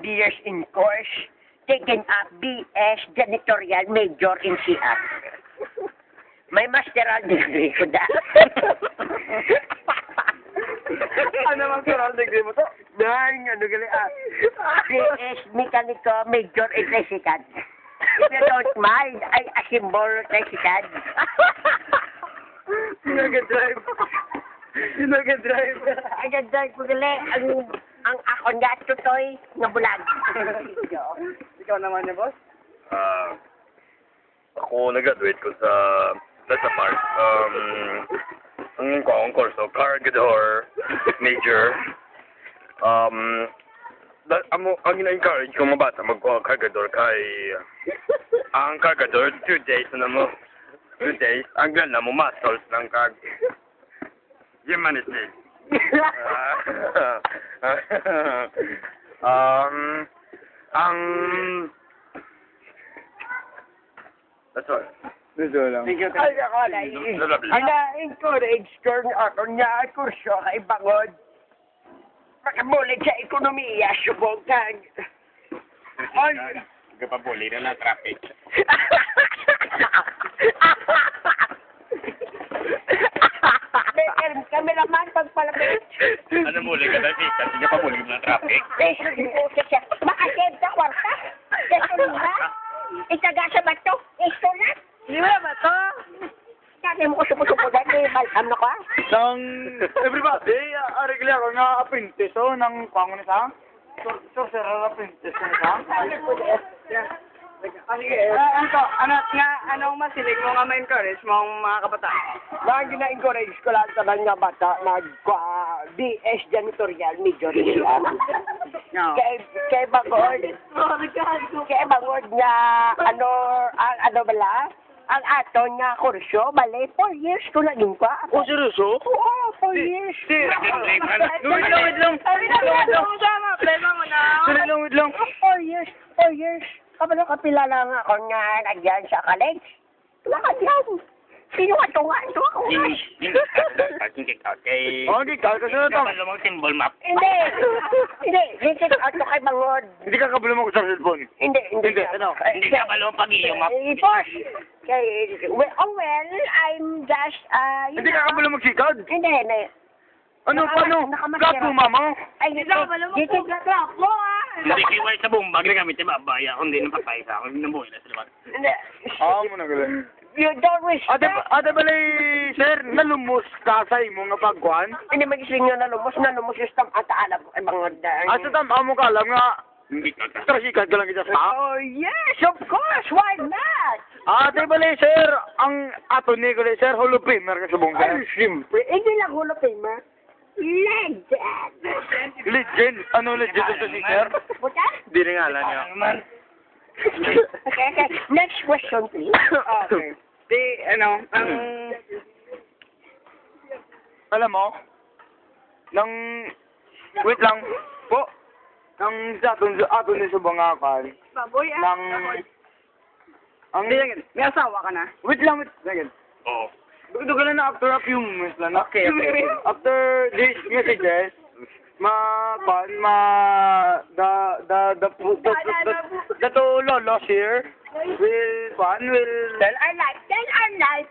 years in course, taken up BS Janitorial Major in CR. May masteral degree ko da. Ano masteral degree mo to? Dahil ano gali BS Mechanical Major in Tricycad. If you don't mind, I assemble Tricycad. Nag-drive. Nag-drive. Nag-drive ko gali ang ako nga tutoy nga bulag. Ikaw naman niya, boss? Ako nag-graduate ko sa Park. Ang kurso, Cargador Major. Ang ina-encourage ko mga bata mag-Cargador kay ang Cargador 2 days na mo. 2 days, ang ganda mo muscles ng humanity. That's all. Dito lang. Ay, ako na. Ina-encourage ko ako niya kurso kay Bangod. Makabulig sa ekonomiya, subong kang. Ay! Kapabuli na ng traffic. Kami naman pagpalapit. Ano muli ka na, Tita? Hindi ka pabuli ng traffic. Peso din po siya. Makasend sa kwarta. Peso na. Itaga sa bato. Peso na. Di ba ba to? Kasi mo ko sumusupudan eh. Balsam na ko ah. Nang everybody, arigli ako nga apprentice ng pangon isa. Sorcerer apprentice isa. Anong masilig mo nga ma-encourage mong mga kabataan? Mga gina-encourage ko lang sa mga bata BS Janitorial Major siya. Kay Bangod. Kay Bangod nga ano bala? Ang ato nga kurso, bale, 4 years ko na din pa. Oh, seryoso? Oo, 4 years. Lumid lang. Lumid lang. 4 years. 4 years. Kapag kapila lang ako nga nagyan sa college. Nakadyan. Sino ka ito nga? Ito ako nga. Oh, di ka. Kasunod lang. Lumang symbol map. Hindi. Hindi ka ito kay Bangod. Hindi ka kabalo mo sa cellphone. Hindi. Ano? Hindi ka malong pag-iyo map. Boss. Well, I'm just, Hindi ka kabalo magsikad. Hindi. Ano, paano? Gapo, mama? Ay, dito ka mo ah. Hindi kiway sa bumbag na kami tiba baya kung hindi napapay sa akin ng buhay na sila. Hindi. Mo na galing. You don't respect. Ate balay, sir, nalumos ka sa imo nga pagkuhan? Hindi mag-isling nyo nalumos yung stamp at alam ko. Ay, Bangod na. Asa tam, amo ka alam nga, Hindi ka ka. trasikad ka lang kita sa. Oh, yes, of course. Why not? Ate balay, sir, ang ato ni ko sir, Hall of Famer ka sa bongga. Ay, siyempre. Hindi lang Hall of Famer. Legend. Legend? Ano legend ito si sir? Buta? Di rin alam niya. Okay. Next question, please. Okay. Alam mo, wait lang, po, nang sa ato ni sa bangakan, Baboy may asawa ka na? Wait lang. Oo. Duga lang na after a few moments lang. Okay. After these messages, the two lolos here will Tell our life.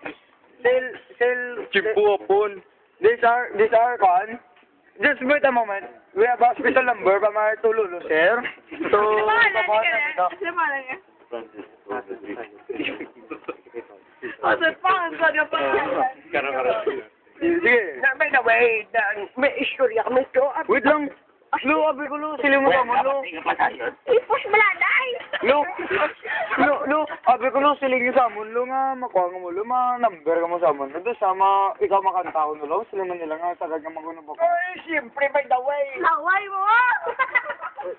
Chimpuopon. These are fun. Just wait a moment. We have a special number from our two lolos here. So, sige. By the way, may istorya kami ito. Wait lang. Lo, abi ko lo, sili mo ka mo, lo. Ipos maladay. Lo, abi ko lo, sili niyo sa amon, lo nga, makuha nga mo, lo, ma-number ka mo sa amon. Ito sama, ikaw makanta ko, lo, sili man nila nga, sagad nga magunod ako. Ay, siyempre, by the way. Laway mo!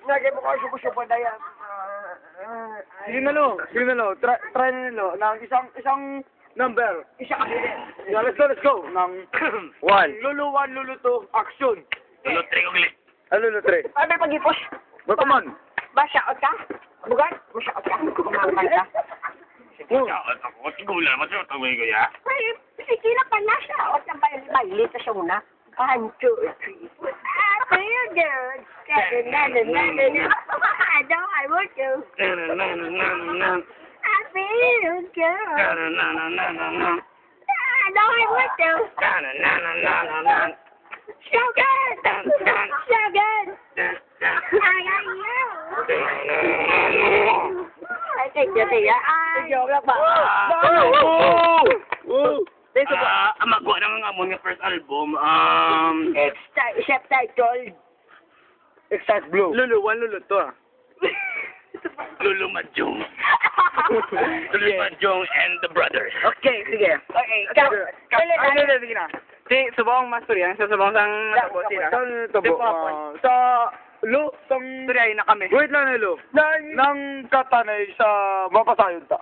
Nagay mo ko subo na yan. Sige na, lo, try na lo, ng isang number. Isa kasi din. Yeah, let's go. Ng 1, Lulu 1, Lulu 2, action. Lolo, trigo ulit. Lulu 3. Ay, may pag-ipos. Come Masyaot ka? Bugat? Masyaot ka? Kumaman ka? Ako, sigula naman sa tawag ko ya. Ay, sige na pala siya. O, sa bailit na siya una. 1, 2, 3. Happy girl. I feel good. I know I want to. So good. So good. I got you. Ay, thank you. Joke lang ba? Magawa na nga mo nga first album. Subtitled. Exact Blue. Lulu 1, Lulu 2. Lulu Majong. Lulu Majong and the Brothers. Okay, sige. Okay, Sige na. Subong masturyan. Sa subong sang natabo sila. Sa Lu, sang Turiyay na kami. wait lang Lu. Nang katanay sa mapasayod ta.